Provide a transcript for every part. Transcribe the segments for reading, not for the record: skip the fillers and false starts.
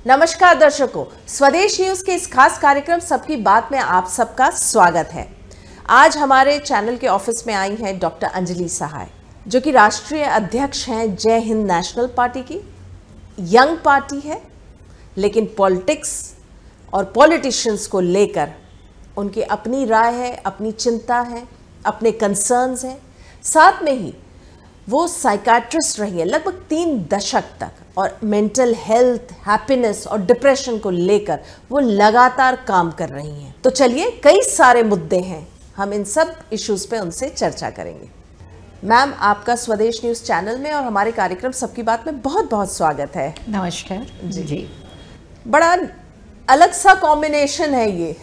नमस्कार दर्शकों, स्वदेश न्यूज के इस खास कार्यक्रम सबकी बात में आप सबका स्वागत है। आज हमारे चैनल के ऑफिस में आई हैं डॉक्टर अंजलि सहाय, जो कि राष्ट्रीय अध्यक्ष हैं जय हिंद नेशनल पार्टी की। यंग पार्टी है, लेकिन पॉलिटिक्स और पॉलिटिशियंस को लेकर उनकी अपनी राय है, अपनी चिंता है, अपने कंसर्न्स हैं। साथ में ही वो साइकाट्रिस्ट रही है लगभग 3 दशक तक, और मेंटल हेल्थ, हैप्पीनेस और डिप्रेशन को लेकर वो लगातार काम कर रही हैं। तो चलिए, कई सारे मुद्दे हैं, हम इन सब इश्यूज पे उनसे चर्चा करेंगे। मैम, आपका स्वदेश न्यूज चैनल में और हमारे कार्यक्रम सबकी बात में बहुत बहुत स्वागत है। नमस्कार जी। बड़ा अलग सा कॉम्बिनेशन है ये,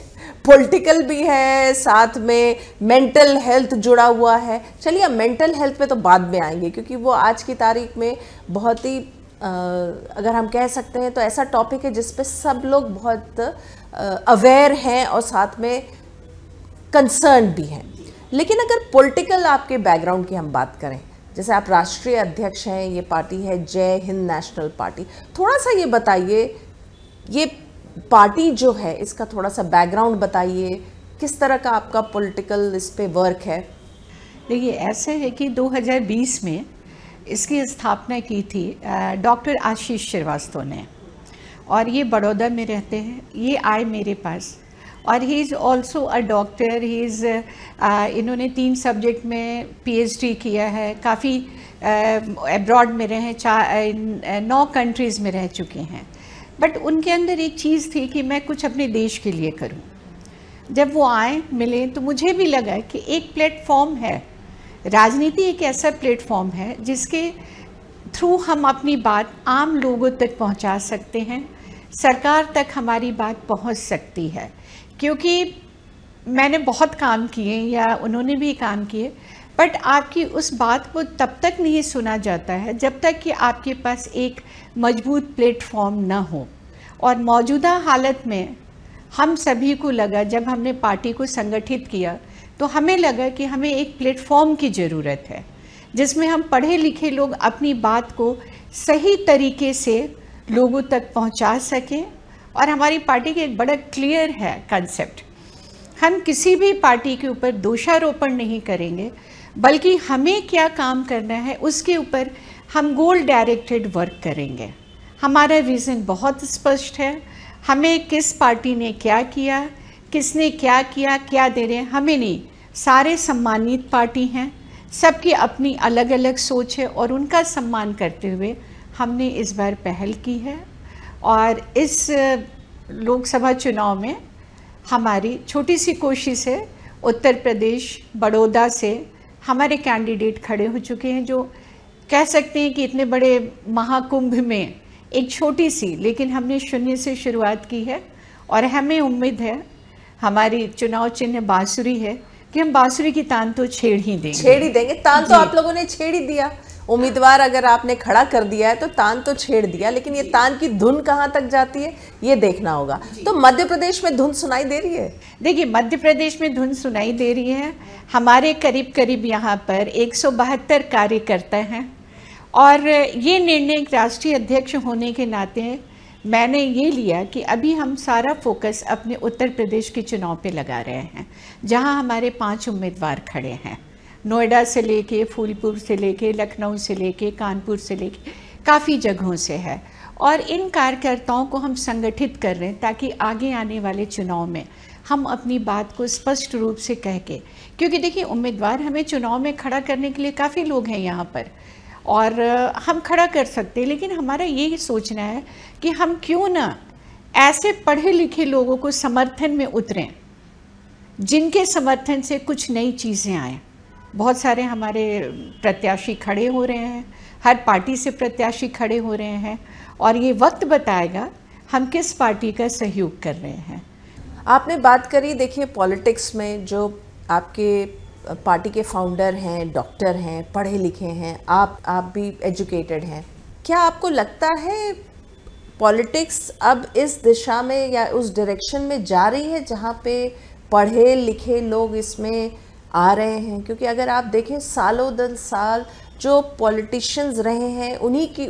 पॉलिटिकल भी है, साथ में मेंटल हेल्थ जुड़ा हुआ है। चलिए, अब मेंटल हेल्थ पे तो बाद में आएंगे, क्योंकि वो आज की तारीख में बहुत ही अगर हम कह सकते हैं तो ऐसा टॉपिक है जिस पे सब लोग बहुत अवेयर हैं और साथ में कंसर्न भी हैं। लेकिन अगर पॉलिटिकल आपके बैकग्राउंड की हम बात करें, जैसे आप राष्ट्रीय अध्यक्ष हैं, ये पार्टी है जय हिंद नेशनल पार्टी, थोड़ा सा ये बताइए, ये पार्टी जो है इसका थोड़ा सा बैकग्राउंड बताइए, किस तरह का आपका पॉलिटिकल इस पे वर्क है। देखिए, ऐसे है कि 2020 में इसकी स्थापना की थी डॉक्टर आशीष श्रीवास्तव ने, और ये बड़ौदा में रहते हैं। ये आए मेरे पास, और he is also a doctor. He is इन्होंने 3 सब्जेक्ट में PhD किया है, काफ़ी अब्रॉड में रहे, 9 कंट्रीज़ में रह चुके हैं। बट उनके अंदर एक चीज़ थी कि मैं कुछ अपने देश के लिए करूं। जब वो आए, मिले, तो मुझे भी लगा कि एक प्लेटफॉर्म है, राजनीति एक ऐसा प्लेटफॉर्म है जिसके थ्रू हम अपनी बात आम लोगों तक पहुंचा सकते हैं, सरकार तक हमारी बात पहुंच सकती है। क्योंकि मैंने बहुत काम किए, या उन्होंने भी काम किए, बट आपकी उस बात को तब तक नहीं सुना जाता है जब तक कि आपके पास एक मजबूत प्लेटफॉर्म न हो। और मौजूदा हालत में हम सभी को लगा, जब हमने पार्टी को संगठित किया, तो हमें लगा कि हमें एक प्लेटफॉर्म की ज़रूरत है जिसमें हम पढ़े लिखे लोग अपनी बात को सही तरीके से लोगों तक पहुंचा सकें। और हमारी पार्टी के एक बड़ा क्लियर है कंसेप्ट, हम किसी भी पार्टी के ऊपर दोषारोपण नहीं करेंगे, बल्कि हमें क्या काम करना है उसके ऊपर हम गोल डायरेक्टेड वर्क करेंगे। हमारा विज़न बहुत स्पष्ट है, हमें किस पार्टी ने क्या किया, किसने क्या किया, क्या दे रहे हैं, हमें नहीं। सारे सम्मानित पार्टी हैं, सबकी अपनी अलग अलग सोच है, और उनका सम्मान करते हुए हमने इस बार पहल की है। और इस लोकसभा चुनाव में हमारी छोटी सी कोशिश है, उत्तर प्रदेश बड़ौदा से हमारे कैंडिडेट खड़े हो चुके हैं, जो कह सकते हैं कि इतने बड़े महाकुंभ में एक छोटी सी, लेकिन हमने शून्य से शुरुआत की है। और हमें उम्मीद है, हमारी चुनाव चिन्ह बांसुरी है, कि हम बांसुरी की तान तो छेड़ ही देंगे। तान तो आप लोगों ने छेड़ ही दिया। उम्मीदवार अगर आपने खड़ा कर दिया है तो तान तो छेड़ दिया, लेकिन ये तान की धुन कहाँ तक जाती है ये देखना होगा। तो मध्य प्रदेश में धुन सुनाई दे रही है? देखिए, मध्य प्रदेश में धुन सुनाई दे रही है। हमारे करीब करीब यहाँ पर 172 कार्यकर्ता हैं, और ये निर्णय राष्ट्रीय अध्यक्ष होने के नाते मैंने ये लिया कि अभी हम सारा फोकस अपने उत्तर प्रदेश के चुनाव पे लगा रहे हैं, जहां हमारे 5 उम्मीदवार खड़े हैं। नोएडा से लेके, फूलपुर से लेके, लखनऊ से लेके, कानपुर से लेके, काफ़ी जगहों से है। और इन कार्यकर्ताओं को हम संगठित कर रहे हैं ताकि आगे आने वाले चुनाव में हम अपनी बात को स्पष्ट रूप से कह के, क्योंकि देखिए, उम्मीदवार हमें चुनाव में खड़ा करने के लिए काफ़ी लोग हैं यहाँ पर, और हम खड़ा कर सकते हैं, लेकिन हमारा ये सोचना है कि हम क्यों ना ऐसे पढ़े लिखे लोगों को समर्थन में उतरें जिनके समर्थन से कुछ नई चीज़ें आएँ। बहुत सारे हमारे प्रत्याशी खड़े हो रहे हैं, हर पार्टी से प्रत्याशी खड़े हो रहे हैं, और ये वक्त बताएगा हम किस पार्टी का सहयोग कर रहे हैं। आपने बात करी, देखिए, पॉलिटिक्स में जो आपके पार्टी के फाउंडर हैं, डॉक्टर हैं, पढ़े लिखे हैं, आप भी एजुकेटेड हैं, क्या आपको लगता है पॉलिटिक्स अब इस दिशा में या उस डायरेक्शन में जा रही है जहाँ पे पढ़े लिखे लोग इसमें आ रहे हैं? क्योंकि अगर आप देखें, सालों दर साल जो पॉलिटिशियंस रहे हैं, उन्हीं की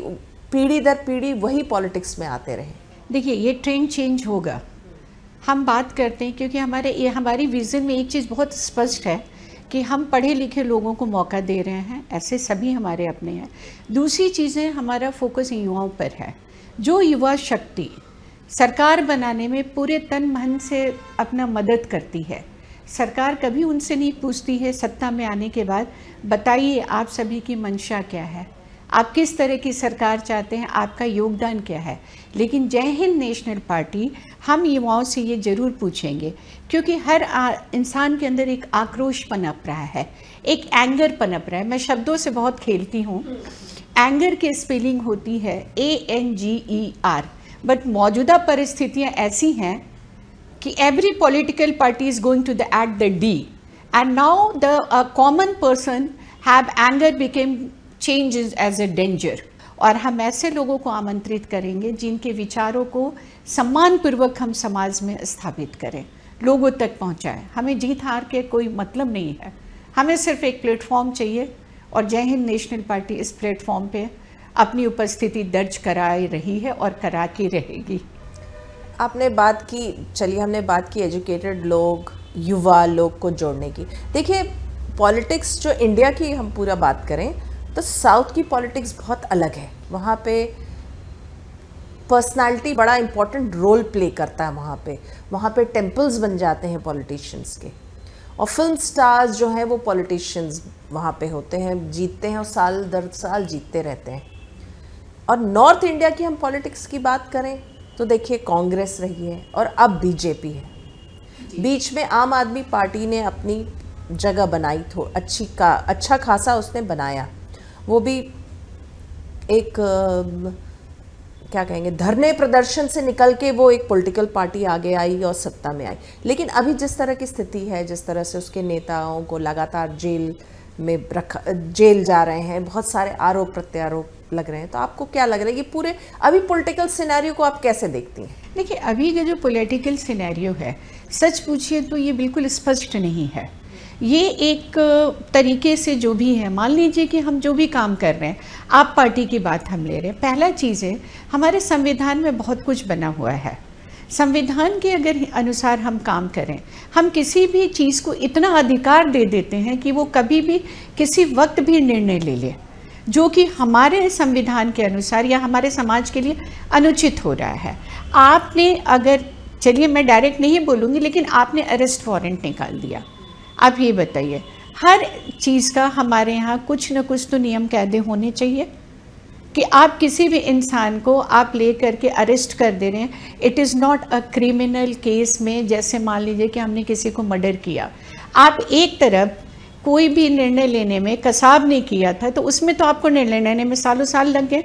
पीढ़ी दर पीढ़ी वही पॉलिटिक्स में आते रहे। देखिए, ये ट्रेंड चेंज होगा। हम बात करते हैं क्योंकि हमारी विज़न में एक चीज़ बहुत स्पष्ट है कि हम पढ़े लिखे लोगों को मौका दे रहे हैं, ऐसे सभी हमारे अपने हैं। दूसरी चीज़ें, हमारा फोकस युवाओं पर है। जो युवा शक्ति सरकार बनाने में पूरे तन मन से अपना मदद करती है, सरकार कभी उनसे नहीं पूछती है सत्ता में आने के बाद, बताइए आप सभी की मंशा क्या है, आप किस तरह की सरकार चाहते हैं, आपका योगदान क्या है। लेकिन जय हिंद नेशनल पार्टी हम युवाओं से ये ज़रूर पूछेंगे, क्योंकि हर इंसान के अंदर एक आक्रोश पनप रहा है, एक एंगर पनप रहा है। मैं शब्दों से बहुत खेलती हूँ। एंगर की स्पेलिंग होती है ANGER, बट मौजूदा परिस्थितियाँ ऐसी हैं कि every political party is going to the at the D, and now the common person have anger became changes as a danger. और हम ऐसे लोगों को आमंत्रित करेंगे जिनके विचारों को सम्मानपूर्वक हम समाज में स्थापित करें, लोगों तक पहुंचाएं। हमें जीत हार के कोई मतलब नहीं है, हमें सिर्फ एक प्लेटफॉर्म चाहिए, और जय हिंद नेशनल पार्टी इस प्लेटफॉर्म पे अपनी उपस्थिति दर्ज कराई रही है और करा के रहेगी। आपने बात की, चलिए हमने बात की एजुकेटेड लोग, युवा लोग को जोड़ने की। देखिए, पॉलिटिक्स जो इंडिया की हम पूरा बात करें तो साउथ की पॉलिटिक्स बहुत अलग है। वहाँ पे पर्सनालिटी बड़ा इम्पोर्टेंट रोल प्ले करता है। वहाँ पे टेम्पल्स बन जाते हैं पॉलिटिशियंस के, और फिल्म स्टार्स जो हैं वो पॉलिटिशियंस वहाँ पे होते हैं, जीतते हैं और साल दर साल जीतते रहते हैं। और नॉर्थ इंडिया की हम पॉलिटिक्स की बात करें तो देखिए, कांग्रेस रही है और अब बीजेपी है। बीच में आम आदमी पार्टी ने अपनी जगह बनाई, तो अच्छा खासा उसने बनाया। वो भी एक क्या कहेंगे, धरने प्रदर्शन से निकल के वो एक पॉलिटिकल पार्टी आगे आई और सत्ता में आई। लेकिन अभी जिस तरह की स्थिति है, जिस तरह से उसके नेताओं को लगातार जेल जा रहे हैं, बहुत सारे आरोप प्रत्यारोप लग रहे हैं, तो आपको क्या लग रहा है कि पूरे अभी पॉलिटिकल सिनेरियो को आप कैसे देखती हैं? देखिए, अभी का जो पॉलिटिकल सिनेरियो है, सच पूछिए तो ये बिल्कुल स्पष्ट नहीं है। ये एक तरीके से जो भी है, मान लीजिए कि हम जो भी काम कर रहे हैं, आप पार्टी की बात हम ले रहे हैं, पहला चीज़ है हमारे संविधान में बहुत कुछ बना हुआ है। संविधान के अगर अनुसार हम काम करें, हम किसी भी चीज़ को इतना अधिकार दे देते हैं कि वो कभी भी किसी वक्त भी निर्णय ले ले, जो कि हमारे संविधान के अनुसार या हमारे समाज के लिए अनुचित हो रहा है। आपने अगर, चलिए मैं डायरेक्ट नहीं बोलूँगी, लेकिन आपने अरेस्ट वारंट निकाल दिया, आप ये बताइए, हर चीज़ का हमारे यहाँ कुछ न कुछ तो नियम कायदे होने चाहिए कि आप किसी भी इंसान को आप ले करके अरेस्ट कर दे रहे हैं। It is not a criminal case में, जैसे मान लीजिए कि हमने किसी को मर्डर किया, आप एक तरफ कोई भी निर्णय लेने में कसाब नहीं किया था, तो उसमें तो आपको निर्णय लेने में सालों साल लग गए।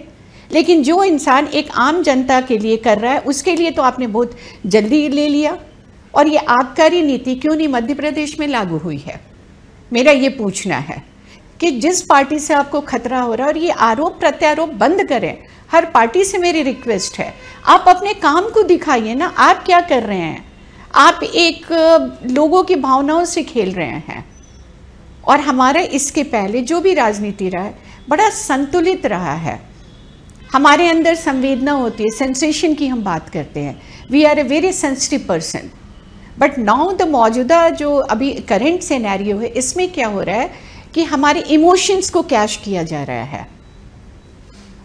लेकिन जो इंसान एक आम जनता के लिए कर रहा है, उसके लिए तो आपने बहुत जल्दी ले लिया। और ये आबकारी नीति क्यों नहीं मध्य प्रदेश में लागू हुई है, मेरा ये पूछना है कि जिस पार्टी से आपको खतरा हो रहा है। और ये आरोप प्रत्यारोप बंद करें, हर पार्टी से मेरी रिक्वेस्ट है, आप अपने काम को दिखाइए ना, आप क्या कर रहे हैं। आप एक लोगों की भावनाओं से खेल रहे हैं। और हमारा इसके पहले जो भी राजनीति रहा है, बड़ा संतुलित रहा है। हमारे अंदर संवेदना होती है, सेंसेशन की हम बात करते हैं, we are a very sensitive person. But now the मौजूदा जो अभी करंट सिनेरियो है, इसमें क्या हो रहा है कि हमारे इमोशंस को कैश किया जा रहा है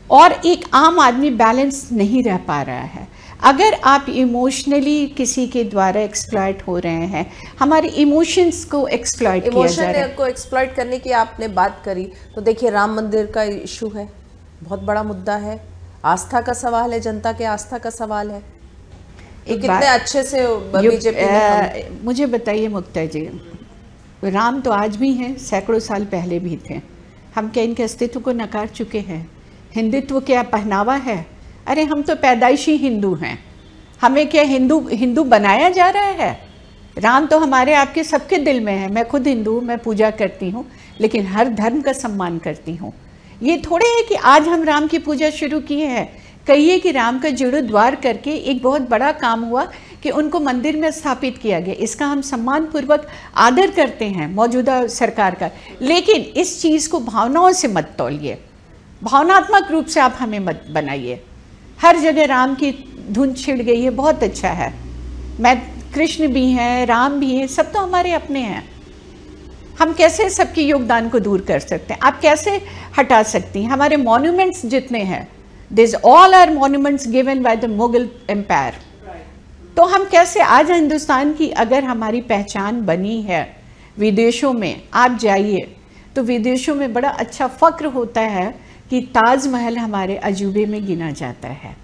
और एक आम आदमी बैलेंस नहीं रह पा रहा है। अगर आप इमोशनली किसी के द्वारा एक्सप्लॉइट हो रहे हैं, हमारे इमोशंस को एक्सप्लॉइट किया जा रहा है। इमोशन को एक्सप्लॉइट करने की आपने बात करी, तो देखिए राम मंदिर का इशू है, बहुत बड़ा मुद्दा है, आस्था का सवाल है, जनता के आस्था का सवाल है। एक कितने अच्छे से बीजेपी मुझे बताइए मुक्ता जी, राम तो आज भी हैं, सैकड़ों साल पहले भी थे। हम क्या इनके अस्तित्व को नकार चुके हैं? हिंदुत्व क्या पहनावा है? अरे हम तो पैदाइशी हिंदू हैं, हमें क्या हिंदू बनाया जा रहा है? राम तो हमारे आपके सबके दिल में है। मैं खुद हिंदू हूँ, मैं पूजा करती हूँ, लेकिन हर धर्म का सम्मान करती हूँ। ये थोड़े है कि आज हम राम की पूजा शुरू किए हैं। कहिए कि राम का जीर्णोद्धार करके एक बहुत बड़ा काम हुआ कि उनको मंदिर में स्थापित किया गया। इसका हम सम्मानपूर्वक आदर करते हैं मौजूदा सरकार का। लेकिन इस चीज़ को भावनाओं से मत तौलिए, भावनात्मक रूप से आप हमें मत बनाइए। हर जगह राम की धुन छिड़ गई है, बहुत अच्छा है। मैं कृष्ण भी हैं, राम भी हैं, सब तो हमारे अपने हैं। हम कैसे सबके योगदान को दूर कर सकते हैं? आप कैसे हटा सकती हैं? हमारे मॉन्यूमेंट्स जितने हैं, this all are monuments given by the Mughal empire. तो हम कैसे आज हिंदुस्तान की अगर हमारी पहचान बनी है विदेशों में, आप जाइए तो विदेशों में बड़ा अच्छा फ़क्र होता है कि ताजमहल हमारे अजूबे में गिना जाता है।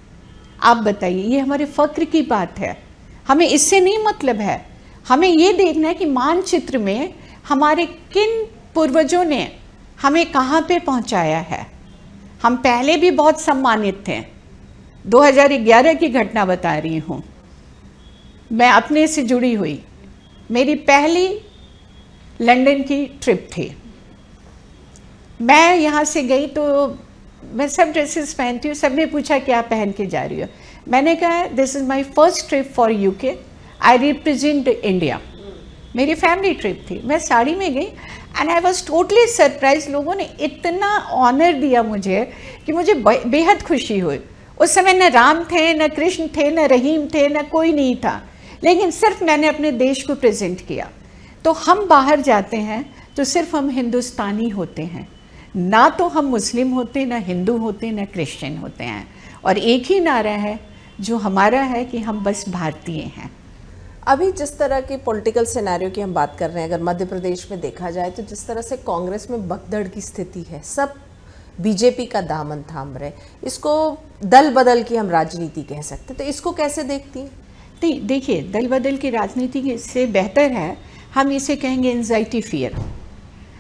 आप बताइए, ये हमारे फ़क्र की बात है। हमें इससे नहीं मतलब है, हमें ये देखना है कि मानचित्र में हमारे किन पूर्वजों ने हमें कहाँ पे पहुँचाया है। हम पहले भी बहुत सम्मानित थे। 2011 की घटना बता रही हूँ, मैं अपने से जुड़ी हुई, मेरी पहली लंदन की ट्रिप थी। मैं यहाँ से गई तो मैं सब ड्रेसेस पहनती हूँ। सबने पूछा क्या पहन के जा रही हो? मैंने कहा this is my first trip for UK, I represent India. मेरी फैमिली ट्रिप थी, मैं साड़ी में गई and I was totally surprise. लोगों ने इतना ऑनर दिया मुझे कि मुझे बेहद खुशी हुई। उस समय न राम थे, न कृष्ण थे, न रहीम थे, न कोई नहीं था, लेकिन सिर्फ मैंने अपने देश को प्रेजेंट किया। तो हम बाहर जाते हैं तो सिर्फ हम हिंदुस्तानी होते हैं, ना तो हम मुस्लिम होते, ना हिंदू होते, ना क्रिश्चियन होते हैं। और एक ही नारा है जो हमारा है कि हम बस भारतीय हैं। अभी जिस तरह की पॉलिटिकल सिनेरियो की हम बात कर रहे हैं, अगर मध्य प्रदेश में देखा जाए तो जिस तरह से कांग्रेस में भगदड़ की स्थिति है, सब बीजेपी का दामन थाम रहे, इसको दल बदल की हम राजनीति कह सकते हैं, तो इसको कैसे देखती हैं? नहीं, देखिए, दल बदल की राजनीति से बेहतर है हम इसे कहेंगे एंजाइटी फियर।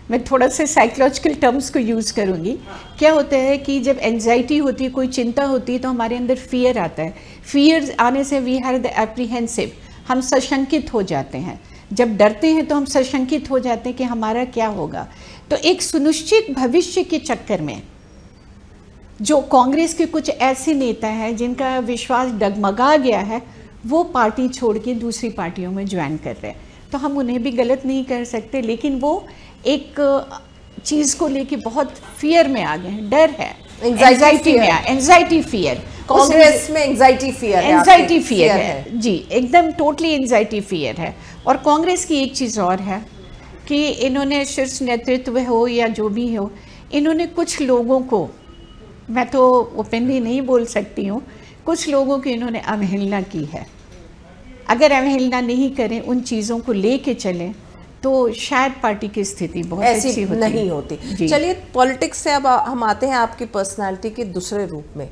मैं थोड़ा सा साइकोलॉजिकल टर्म्स को यूज़ करूँगी। क्या होता है कि जब एंजाइटी होती है, कोई चिंता होती है, तो हमारे अंदर फियर आता है। फियर आने से वी आर द एप्रीहेंसिव, हम सशंकित हो जाते हैं। जब डरते हैं तो हम सशंकित हो जाते हैं कि हमारा क्या होगा। तो एक सुनिश्चित भविष्य के चक्कर में जो कांग्रेस के कुछ ऐसे नेता हैं जिनका विश्वास डगमगा गया है, वो पार्टी छोड़ के दूसरी पार्टियों में ज्वाइन कर रहे हैं। तो हम उन्हें भी गलत नहीं कर सकते, लेकिन वो एक चीज़ को लेके बहुत फियर में आ गए हैं, डर है, एंजाइटी फियर। कांग्रेस में एंजाइटी फियर है जी, एकदम टोटली एंजाइटी फियर है। और कांग्रेस की एक चीज़ और है कि इन्होंने शीर्ष नेतृत्व हो या जो भी हो, इन्होंने कुछ लोगों को, मैं तो ओपनली नहीं बोल सकती हूँ, कुछ लोगों की इन्होंने अवहेलना की है। अगर अवहेलना नहीं करें, उन चीज़ों को लेके चलें, तो शायद पार्टी की स्थिति बहुत अच्छी नहीं होती। चलिए, पॉलिटिक्स से अब हम आते हैं आपकी पर्सनालिटी के दूसरे रूप में,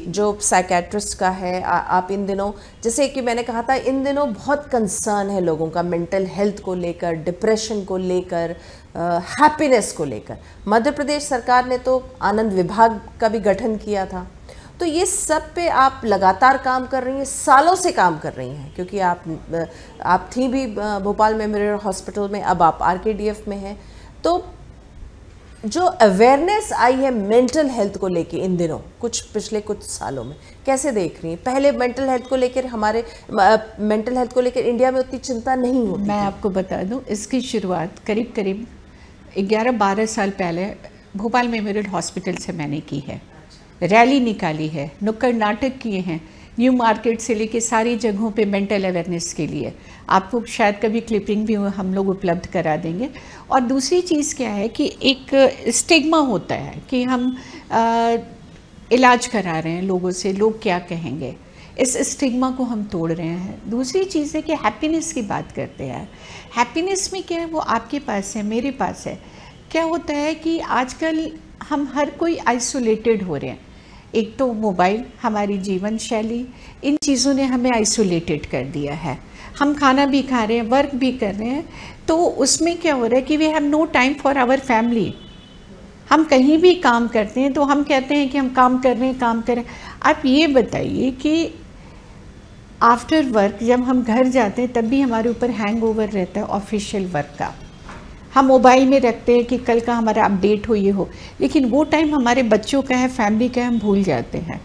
जो साइकेट्रिस्ट का है। आप इन दिनों, जैसे कि मैंने कहा था, इन दिनों बहुत कंसर्न है लोगों का मेंटल हेल्थ को लेकर, डिप्रेशन को लेकर, हैप्पीनेस को लेकर। मध्य प्रदेश सरकार ने तो आनंद विभाग का भी गठन किया था। तो ये सब पे आप लगातार काम कर रही हैं, सालों से काम कर रही हैं, क्योंकि आप थी भी भोपाल मेमोरियल हॉस्पिटल में, अब आप आरकेडीएफ में हैं। तो जो अवेयरनेस आई है मेंटल हेल्थ को लेके इन दिनों, पिछले कुछ सालों में, कैसे देख रही हैं? पहले मेंटल हेल्थ को लेकर मेंटल हेल्थ को लेकर इंडिया में उतनी चिंता नहीं होती। मैं आपको बता दूं, इसकी शुरुआत करीब 11-12 साल पहले भोपाल मेमोरियल हॉस्पिटल से मैंने की है। रैली निकाली है, नुक्कड़ नाटक किए हैं, न्यू मार्केट से लेके सारी जगहों पे मेंटल अवेयरनेस के लिए। आपको शायद कभी क्लिपिंग भी हम लोग उपलब्ध करा देंगे। और दूसरी चीज़ क्या है कि एक स्टिग्मा होता है कि हम इलाज करा रहे हैं लोगों से, लोग क्या कहेंगे, इस स्टिग्मा को हम तोड़ रहे हैं। दूसरी चीज़ है कि हैप्पीनेस की बात करते हैं। हैप्पीनेस में क्या है, वो आपके पास है, मेरे पास है। क्या होता है कि आजकल हम हर कोई आइसोलेटेड हो रहे हैं। एक तो मोबाइल, हमारी जीवन शैली, इन चीज़ों ने हमें आइसोलेटेड कर दिया है। हम खाना भी खा रहे हैं, वर्क भी कर रहे हैं, तो उसमें क्या हो रहा है कि we have no time for our family. हम कहीं भी काम करते हैं तो हम कहते हैं कि हम काम कर रहे हैं, काम कर रहे हैं। आप ये बताइए कि आफ्टर वर्क जब हम घर जाते हैं तब भी हमारे ऊपर हैंगओवर रहता है ऑफिशियल वर्क का। हम मोबाइल में रखते हैं कि कल का हमारा अपडेट हो, ये हो, लेकिन वो टाइम हमारे बच्चों का है, फैमिली का है, हम भूल जाते हैं।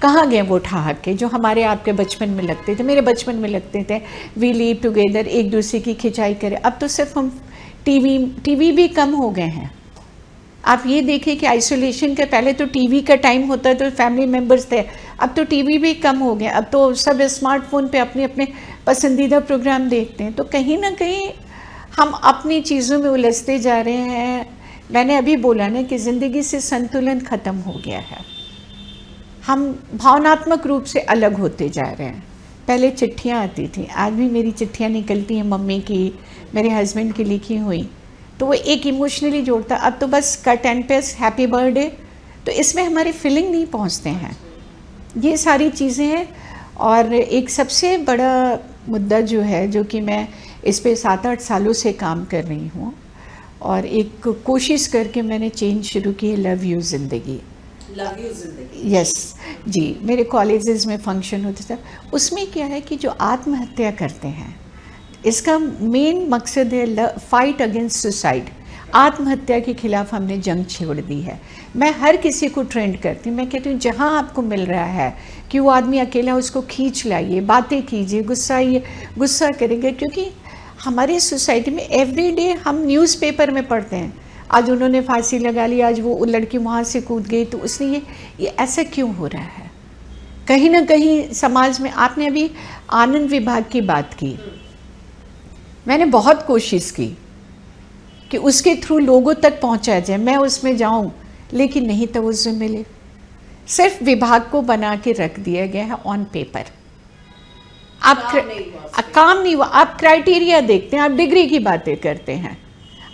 कहाँ गए वो ठहाके के जो हमारे आपके बचपन में लगते थे, मेरे बचपन में लगते थे, वी लिव टुगेदर, एक दूसरे की खिंचाई करें। अब तो सिर्फ हम टीवी भी कम हो गए हैं। आप ये देखिए कि आइसोलेशन का पहले तो टीवी का टाइम होता तो फैमिली मेम्बर्स थे, अब तो टीवी भी कम हो गया, अब तो सब स्मार्टफोन पे अपने अपने पसंदीदा प्रोग्राम देखते हैं। तो कहीं ना कहीं हम अपनी चीज़ों में उलझते जा रहे हैं। मैंने अभी बोला ना कि ज़िंदगी से संतुलन ख़त्म हो गया है, हम भावनात्मक रूप से अलग होते जा रहे हैं। पहले चिट्ठियाँ आती थी, आज भी मेरी चिट्ठियाँ निकलती हैं मम्मी की, मेरे हस्बैंड की लिखी हुई, तो वो एक इमोशनली जोड़ता। अब तो बस cut and paste happy birthday, तो इसमें हमारी फीलिंग नहीं पहुंचते हैं। ये सारी चीज़ें हैं। और एक सबसे बड़ा मुद्दा जो है, जो कि मैं इस पे 7-8 सालों से काम कर रही हूँ और एक कोशिश करके मैंने चेंज शुरू की है, लव यू ज़िंदगी। लव यू ज़िंदगी, यस जी। मेरे कॉलेजेस में फंक्शन होते थे, उसमें क्या है कि जो आत्महत्या करते हैं, इसका मेन मकसद है फाइट अगेंस्ट सुसाइड। आत्महत्या के खिलाफ हमने जंग छेड़ दी है। मैं हर किसी को ट्रेंड करती हूँ, मैं कहती हूँ जहाँ आपको मिल रहा है कि वो आदमी अकेला, उसको खींच लाइए, बातें कीजिए, गुस्सा करेंगे। क्योंकि हमारी सोसाइटी में एवरीडे हम न्यूज़पेपर में पढ़ते हैं, आज उन्होंने फांसी लगा ली, आज वो लड़की वहाँ से कूद गई, तो उसने ये ऐसा क्यों हो रहा है? कहीं ना कहीं समाज में, आपने अभी आनंद विभाग की बात की, मैंने बहुत कोशिश की कि उसके थ्रू लोगों तक पहुंचा जाए, मैं उसमें जाऊं, लेकिन नहीं तवज्जो मिले। सिर्फ विभाग को बना के रख दिया गया है ऑन पेपर। काम नहीं हुआ। आप क्राइटेरिया देखते हैं, आप डिग्री की बातें करते हैं,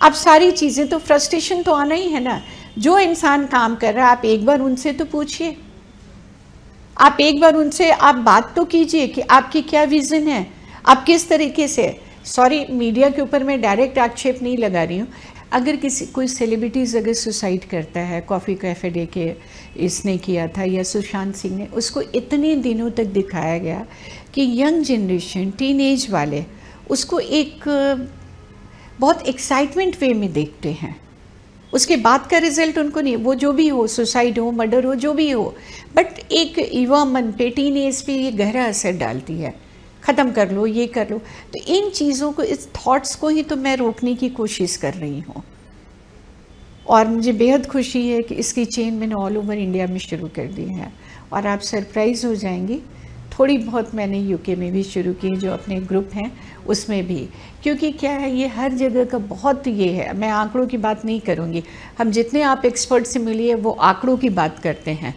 आप सारी चीज़ें, तो फ्रस्ट्रेशन तो आना ही है ना। जो इंसान काम कर रहा है, आप एक बार उनसे तो पूछिए, आप एक बार उनसे आप बात तो कीजिए कि आपकी क्या विज़न है, आप किस तरीके से। सॉरी, मीडिया के ऊपर मैं डायरेक्ट आक्षेप नहीं लगा रही हूँ। अगर कोई सेलिब्रिटीज़ अगर सुसाइड करता है, कॉफ़ी कैफ़े डे के इसने किया था, या सुशांत सिंह ने, उसको इतने दिनों तक दिखाया गया कि यंग जनरेशन, टीनेज वाले उसको एक बहुत एक्साइटमेंट वे में देखते हैं। उसके बाद का रिज़ल्ट उनको नहीं, वो जो भी हो, सुसाइड हो, मर्डर हो, जो भी हो, बट एक युवा मन पे, टीनेज पे ये गहरा असर डालती है। ख़त्म कर लो, ये कर लो। तो इन चीज़ों को, इस थॉट्स को ही तो मैं रोकने की कोशिश कर रही हूँ। और मुझे बेहद खुशी है कि इसकी चेन मैंने ऑल ओवर इंडिया में शुरू कर दी है, और आप सरप्राइज़ हो जाएंगी। थोड़ी बहुत मैंने यूके में भी शुरू की, जो अपने ग्रुप हैं उसमें भी, क्योंकि क्या है, ये हर जगह का बहुत ये है। मैं आंकड़ों की बात नहीं करूँगी, हम जितने आप एक्सपर्ट से मिलिए वो आंकड़ों की बात करते हैं,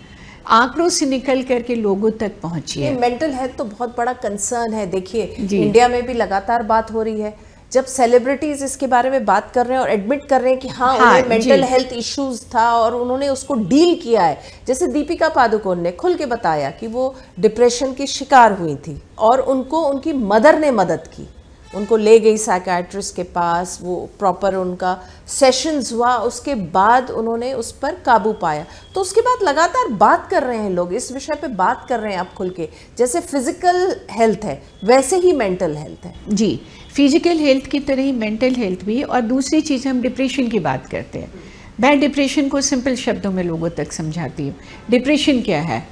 आंकड़ों से निकल करके लोगों तक पहुंचिए। मेंटल हेल्थ तो बहुत बड़ा कंसर्न है। देखिए, इंडिया में भी लगातार बात हो रही है, जब सेलिब्रिटीज इसके बारे में बात कर रहे हैं और एडमिट कर रहे हैं कि हाँ उन्हें मेंटल हेल्थ इश्यूज था और उन्होंने उसको डील किया है। जैसे दीपिका पादुकोण ने खुल के बताया कि वो डिप्रेशन की शिकार हुई थी और उनको उनकी मदर ने मदद की, उनको ले गई साइकियाट्रिस्ट के पास, वो प्रॉपर उनका सेशंस हुआ, उसके बाद उन्होंने उस पर काबू पाया। तो उसके बाद लगातार बात कर रहे हैं लोग, इस विषय पे बात कर रहे हैं आप खुल के। जैसे फिजिकल हेल्थ है वैसे ही मेंटल हेल्थ है। जी, फिजिकल हेल्थ की तरह ही मेंटल हेल्थ भी। और दूसरी चीज़, हम डिप्रेशन की बात करते हैं। मैं डिप्रेशन को सिंपल शब्दों में लोगों तक समझाती हूँ। डिप्रेशन क्या है,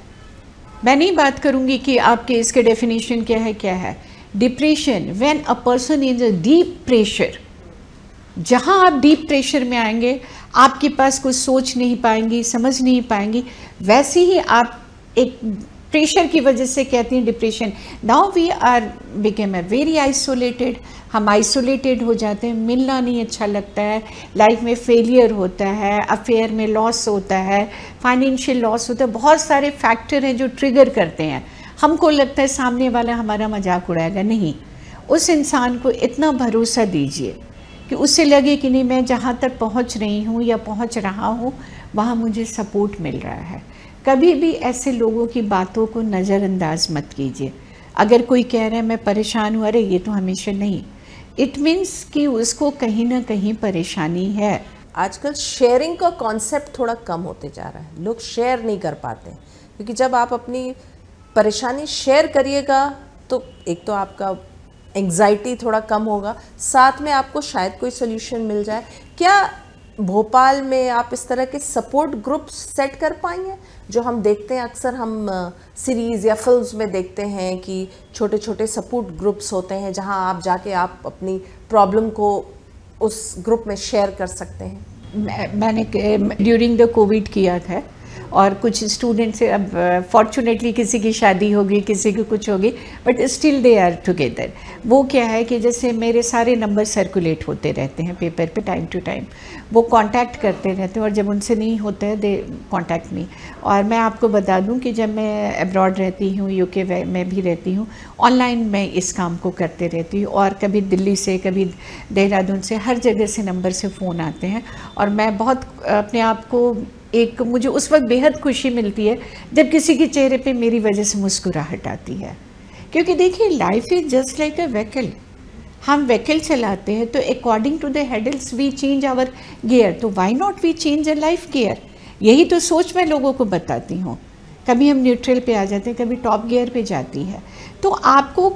मैं नहीं बात करूँगी कि आपके इसके डेफिनेशन क्या है। Depression, when a person is a deep pressure, जहाँ आप डीप प्रेशर में आएंगे, आपके पास कुछ सोच नहीं पाएंगी, समझ नहीं पाएंगी, वैसे ही आप एक प्रेशर की वजह से कहती हैं depression. Now we are became a very isolated, हम आइसोलेटेड हो जाते हैं, मिलना नहीं अच्छा लगता है, लाइफ में फेलियर होता है, अफेयर में लॉस होता है, फाइनेंशियल लॉस होता है, बहुत सारे फैक्टर हैं जो ट्रिगर करते हैं। हमको लगता है सामने वाला हमारा मजाक उड़ाएगा, नहीं, उस इंसान को इतना भरोसा दीजिए कि उससे लगे कि नहीं, मैं जहाँ तक पहुँच रही हूँ या पहुँच रहा हूँ वहाँ मुझे सपोर्ट मिल रहा है। कभी भी ऐसे लोगों की बातों को नज़रअंदाज मत कीजिए। अगर कोई कह रहा है मैं परेशान हूँ, अरे ये तो हमेशा नहीं, इट मीन्स कि उसको कहीं ना कहीं परेशानी है। आजकल शेयरिंग का कॉन्सेप्ट थोड़ा कम होते जा रहा है, लोग शेयर नहीं कर पाते, क्योंकि जब आप अपनी परेशानी शेयर करिएगा तो एक तो आपका एंग्जाइटी थोड़ा कम होगा, साथ में आपको शायद कोई सोल्यूशन मिल जाए। क्या भोपाल में आप इस तरह के सपोर्ट ग्रुप सेट कर पाएंगे, जो हम देखते हैं अक्सर, हम सीरीज़ या फिल्म्स में देखते हैं कि छोटे छोटे सपोर्ट ग्रुप्स होते हैं जहां आप जाके आप अपनी प्रॉब्लम को उस ग्रुप में शेयर कर सकते हैं? मैंने ड्यूरिंग द कोविड किया था, और कुछ स्टूडेंट से अब फॉर्चुनेटली किसी की शादी होगी, किसी की कुछ होगी, but still they are together. वो क्या है कि जैसे मेरे सारे नंबर सर्कुलेट होते रहते हैं पेपर पे टाइम टू टाइम, वो कांटेक्ट करते रहते हैं, और जब उनसे नहीं होता है दे कांटेक्ट मी। और मैं आपको बता दूं कि जब मैं अब्रॉड रहती हूँ, यूके में भी रहती हूँ, ऑनलाइन मैं इस काम को करते रहती हूँ, और कभी दिल्ली से, कभी देहरादून से, हर जगह से नंबर से फ़ोन आते हैं। और मैं बहुत अपने आप को एक, मुझे उस वक्त बेहद खुशी मिलती है जब किसी के चेहरे पे मेरी वजह से मुस्कुराहट आती है। क्योंकि देखिए, life is just like a vehicle. हम व्हीकल चलाते हैं तो according to the hurdles we change our gear, तो why not we change a life gear. यही तो सोच मैं लोगों को बताती हूँ। कभी हम न्यूट्रल पे आ जाते हैं, कभी टॉप गियर पे जाती है। तो आपको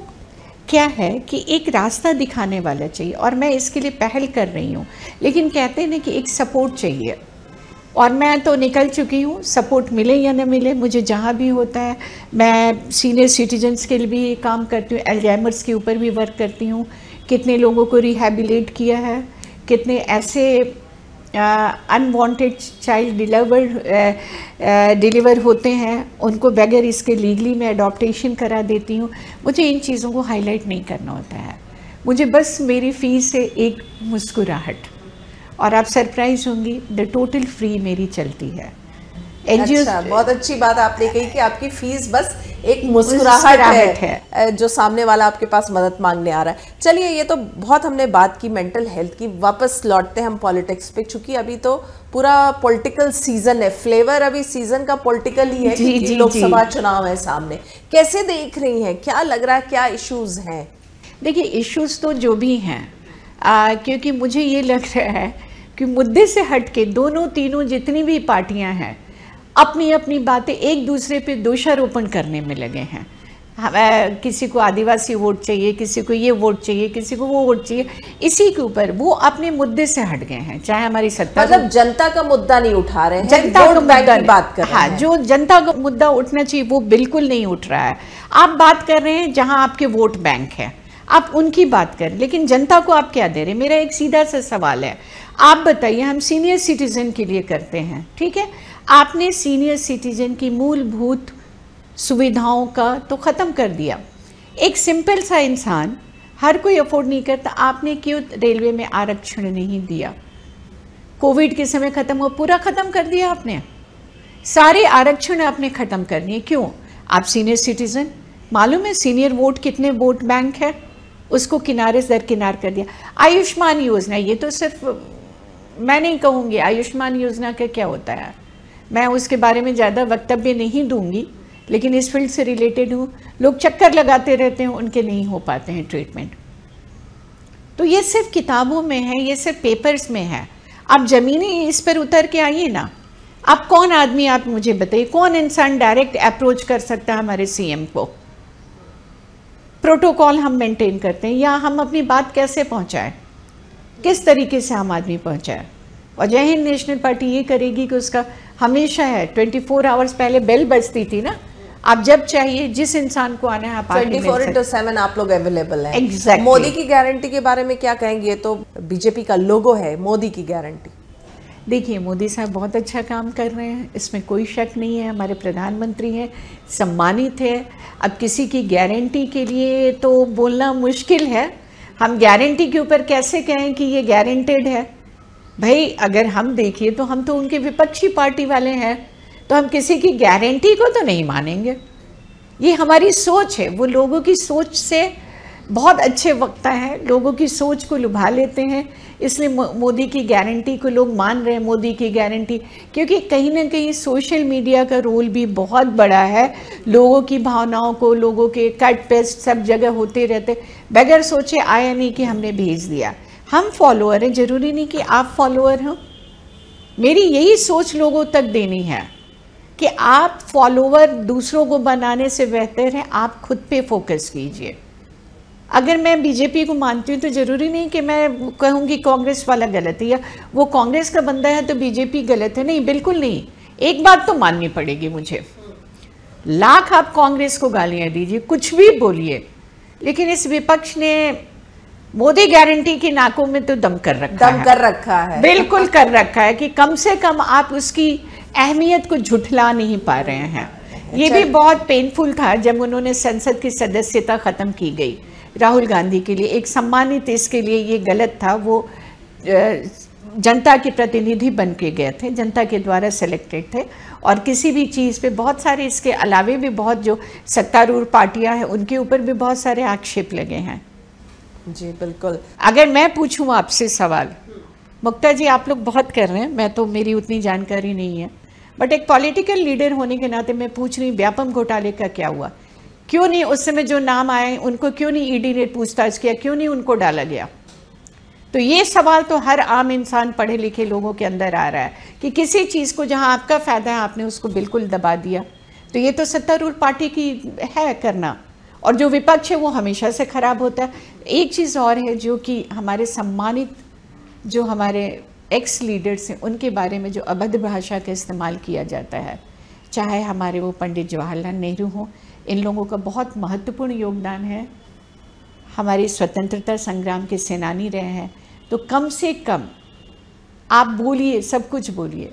क्या है कि एक रास्ता दिखाने वाला चाहिए, और मैं इसके लिए पहल कर रही हूँ। लेकिन कहते हैं ना कि एक सपोर्ट चाहिए, और मैं तो निकल चुकी हूँ। सपोर्ट मिले या न मिले, मुझे जहाँ भी होता है, मैं सीनियर सिटीजन्स के लिए भी काम करती हूँ, अल्जाइमर्स के ऊपर भी वर्क करती हूँ। कितने लोगों को रिहैबिलिट किया है, कितने ऐसे अनवांटेड चाइल्ड डिलीवर होते हैं, उनको बगैर इसके लीगली मैं अडॉप्टेशन करा देती हूँ। मुझे इन चीज़ों को हाईलाइट नहीं करना होता है, मुझे बस मेरी फ़ीस से एक मुस्कुराहट। और आप सरप्राइज होंगी, द टोटल फ्री मेरी चलती है। अच्छा, बहुत अच्छी बात आपने कही कि आपकी फीस बस एक मुस्कुराहट है जो सामने वाला आपके पास मदद मांगने आ रहा है। चलिए, ये तो बहुत हमने बात की मेंटल हेल्थ की, वापस लौटते हैं हम पॉलिटिक्स पे, चूंकि अभी तो पूरा पॉलिटिकल सीजन है, फ्लेवर अभी सीजन का पॉलिटिकल ही है, क्योंकि लोकसभा चुनाव है सामने। कैसे देख रही हैं, क्या लग रहा है, क्या इश्यूज हैं? देखिए, इश्यूज तो जो भी हैं, क्योंकि मुझे ये लग रहा है कि मुद्दे से हट के दोनों तीनों जितनी भी पार्टियां हैं अपनी अपनी बातें एक दूसरे पे दोषारोपण करने में लगे हैं। किसी को आदिवासी वोट चाहिए, किसी को ये वोट चाहिए, किसी को वो वोट चाहिए, इसी के ऊपर वो अपने मुद्दे से हट गए हैं। चाहे हमारी सत्ता, मतलब जनता का मुद्दा नहीं उठा रहे हैं, जनता का मुद्दा की बात कर रहे हैं। हाँ, जो जनता का मुद्दा उठना चाहिए वो बिल्कुल नहीं उठ रहा है। आप बात कर रहे हैं जहाँ आपके वोट बैंक है, आप उनकी बात करें, लेकिन जनता को आप क्या दे रहे हैं? मेरा एक सीधा सा सवाल है, आप बताइए। हम सीनियर सिटीजन के लिए करते हैं, ठीक है, आपने सीनियर सिटीजन की मूलभूत सुविधाओं का तो ख़त्म कर दिया। एक सिंपल सा इंसान, हर कोई अफोर्ड नहीं करता, आपने क्यों रेलवे में आरक्षण नहीं दिया? कोविड के समय ख़त्म हुआ, पूरा ख़त्म कर दिया आपने, सारे आरक्षण आपने ख़त्म कर दिए। क्यों? आप सीनियर सिटीजन, मालूम है सीनियर वोट कितने वोट बैंक है, उसको किनारे दरकिनार कर दिया। आयुष्मान योजना, ये तो सिर्फ मैं नहीं कहूँगी आयुष्मान योजना का क्या होता है, मैं उसके बारे में ज़्यादा वक्तव्य नहीं दूंगी, लेकिन इस फील्ड से रिलेटेड हूँ। लोग चक्कर लगाते रहते हैं, उनके नहीं हो पाते हैं ट्रीटमेंट। तो ये सिर्फ किताबों में है, ये सिर्फ पेपर्स में है। आप ज़मीनी इस पर उतर के आइए ना। आप कौन आदमी, आप मुझे बताइए, कौन इंसान डायरेक्ट अप्रोच कर सकता है हमारे सीएम को? प्रोटोकॉल हम मेंटेन करते हैं, या हम अपनी बात कैसे पहुंचाएं, किस तरीके से आम आदमी पहुंचाए? और जय हिंद नेशनल पार्टी ये करेगी कि उसका हमेशा है 24 आवर्स पहले बेल बजती थी ना, आप जब चाहिए जिस इंसान को आना है आप 24/7 आप लोग अवेलेबल हैं। Exactly. मोदी की गारंटी के बारे में क्या कहेंगे? ये तो बीजेपी का लोगो है, मोदी की गारंटी। देखिए, मोदी साहब बहुत अच्छा काम कर रहे हैं, इसमें कोई शक नहीं है। हमारे प्रधानमंत्री हैं, सम्मानित है। अब किसी की गारंटी के लिए तो बोलना मुश्किल है। हम गारंटी के ऊपर कैसे कहें कि ये गारंटेड है? भाई, अगर हम देखिए तो हम तो उनके विपक्षी पार्टी वाले हैं, तो हम किसी की गारंटी को तो नहीं मानेंगे। ये हमारी सोच है, वो लोगों की सोच से बहुत अच्छे वक्ता है, लोगों की सोच को लुभा लेते हैं, इसलिए मोदी की गारंटी को लोग मान रहे हैं। मोदी की गारंटी, क्योंकि कहीं ना कहीं सोशल मीडिया का रोल भी बहुत बड़ा है। लोगों की भावनाओं को, लोगों के कट पेस्ट सब जगह होते रहते, बगैर सोचे आया नहीं कि हमने भेज दिया। हम फॉलोअर हैं, ज़रूरी नहीं कि आप फॉलोअर हो। मेरी यही सोच लोगों तक देनी है कि आप फॉलोअर दूसरों को बनाने से बेहतर है आप खुद पे फोकस कीजिए। अगर मैं बीजेपी को मानती हूँ तो ज़रूरी नहीं कि मैं कहूँगी कांग्रेस वाला गलत है, या वो कांग्रेस का बंदा है तो बीजेपी गलत है। नहीं, बिल्कुल नहीं। एक बात तो माननी पड़ेगी मुझे, लाख आप कांग्रेस को गालियाँ दीजिए, कुछ भी बोलिए, लेकिन इस विपक्ष ने मोदी गारंटी की नाकों में तो दम कर रखा है, बिल्कुल कर रखा है कि कम से कम आप उसकी अहमियत को झुठला नहीं पा रहे हैं। ये भी बहुत पेनफुल था जब उन्होंने संसद की सदस्यता ख़त्म की गई राहुल गांधी के लिए। एक सम्मानित इसके लिए ये गलत था, वो जनता के प्रतिनिधि बन के गए थे, जनता के द्वारा सिलेक्टेड थे, और किसी भी चीज़ पे बहुत सारे इसके अलावे भी बहुत जो सत्तारूढ़ पार्टियां हैं उनके ऊपर भी बहुत सारे आक्षेप लगे हैं। जी बिल्कुल। अगर मैं पूछूं आपसे सवाल, मुक्ता जी आप लोग बहुत कर रहे हैं, मैं तो मेरी उतनी जानकारी नहीं है, बट एक पॉलिटिकल लीडर होने के नाते मैं पूछ रही, व्यापम घोटाले का क्या हुआ? क्यों नहीं उस समय जो नाम आए उनको क्यों नहीं ईडी ने पूछताछ किया, क्यों नहीं उनको डाला गया? तो ये सवाल तो हर आम इंसान, पढ़े लिखे लोगों के अंदर आ रहा है कि किसी चीज़ को जहां आपका फ़ायदा है आपने उसको बिल्कुल दबा दिया। तो ये तो सत्तारूढ़ पार्टी की है करना, और जो विपक्ष है वो हमेशा से खराब होता है। एक चीज़ और है जो कि हमारे सम्मानित जो हमारे एक्स लीडर्स हैं उनके बारे में जो अभद्र भाषा का इस्तेमाल किया जाता है, चाहे हमारे वो पंडित जवाहरलाल नेहरू हों, इन लोगों का बहुत महत्वपूर्ण योगदान है, हमारे स्वतंत्रता संग्राम के सेनानी रहे हैं। तो कम से कम आप बोलिए, सब कुछ बोलिए,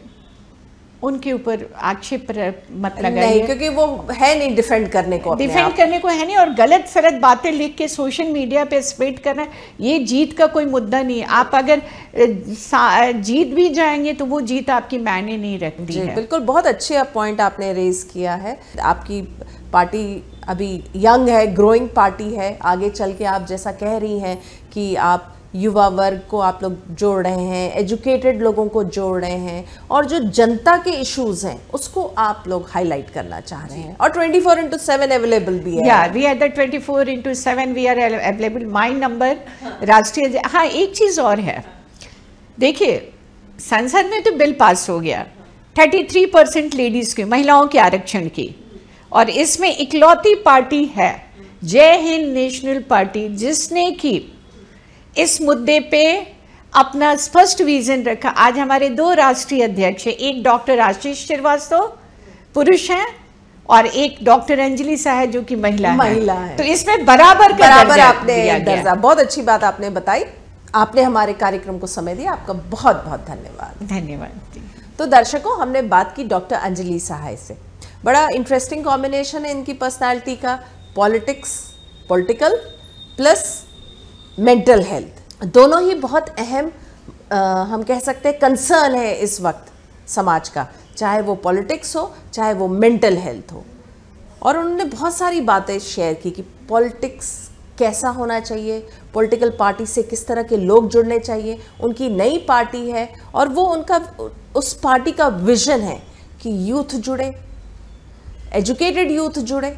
उनके ऊपर आक्षेप मत लगाइए, नहीं, क्योंकि वो है नहीं डिफेंड करने को है नहीं, और गलत फलत बातें लिख के सोशल मीडिया पे स्प्रेड करना, ये जीत का कोई मुद्दा नहीं है। आप अगर जीत भी जाएंगे तो वो जीत आपकी मायने नहीं रखती है। बिल्कुल, बहुत अच्छे पॉइंट आपने रेज किया है। आपकी पार्टी अभी यंग है, ग्रोइंग पार्टी है, आगे चल के आप जैसा कह रही हैं कि आप युवा वर्ग को आप लोग जोड़ रहे हैं, एजुकेटेड लोगों को जोड़ रहे हैं, और जो जनता के इश्यूज हैं उसको आप लोग हाईलाइट करना चाह रहे हैं, और 24/7 अवेलेबल भी है। या we are the 24/7 we are available. My number राष्ट्रीय। हाँ, एक चीज़ और है, देखिए संसद में तो बिल पास हो गया 33% लेडीज़ की, महिलाओं के आरक्षण की, और इसमें इकलौती पार्टी है जय हिंद नेशनल पार्टी जिसने की इस मुद्दे पे अपना स्पष्ट विजन रखा। आज हमारे 2 राष्ट्रीय अध्यक्ष हैं, एक डॉक्टर आशीष श्रीवास्तव पुरुष हैं और एक डॉक्टर अंजलि साहा जो कि महिला है। तो इसमें बराबर आपने दर्जा, बहुत अच्छी बात आपने बताई। आपने हमारे कार्यक्रम को समय दिया, आपका बहुत बहुत धन्यवाद। धन्यवाद। तो दर्शकों, हमने बात की डॉक्टर अंजलि साहा से। बड़ा इंटरेस्टिंग कॉम्बिनेशन है इनकी पर्सनालिटी का, पॉलिटिकल प्लस मेंटल हेल्थ, दोनों ही बहुत अहम हम कह सकते हैं कंसर्न है इस वक्त समाज का, चाहे वो पॉलिटिक्स हो चाहे वो मेंटल हेल्थ हो। और उन्होंने बहुत सारी बातें शेयर की कि पॉलिटिक्स कैसा होना चाहिए, पॉलिटिकल पार्टी से किस तरह के लोग जुड़ने चाहिए। उनकी नई पार्टी है और वो उनका उस पार्टी का विजन है कि यूथ जुड़े, एजुकेटेड यूथ जुड़े,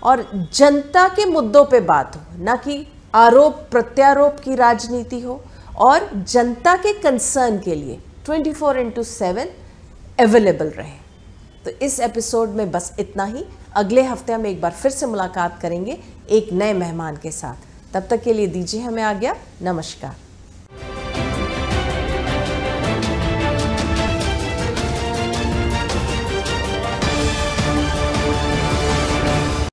और जनता के मुद्दों पे बात हो, ना कि आरोप प्रत्यारोप की राजनीति हो, और जनता के कंसर्न के लिए 24/7 अवेलेबल रहे। तो इस एपिसोड में बस इतना ही। अगले हफ्ते हम एक बार फिर से मुलाकात करेंगे एक नए मेहमान के साथ। तब तक के लिए दीजिए हमें आज्ञा। नमस्कार।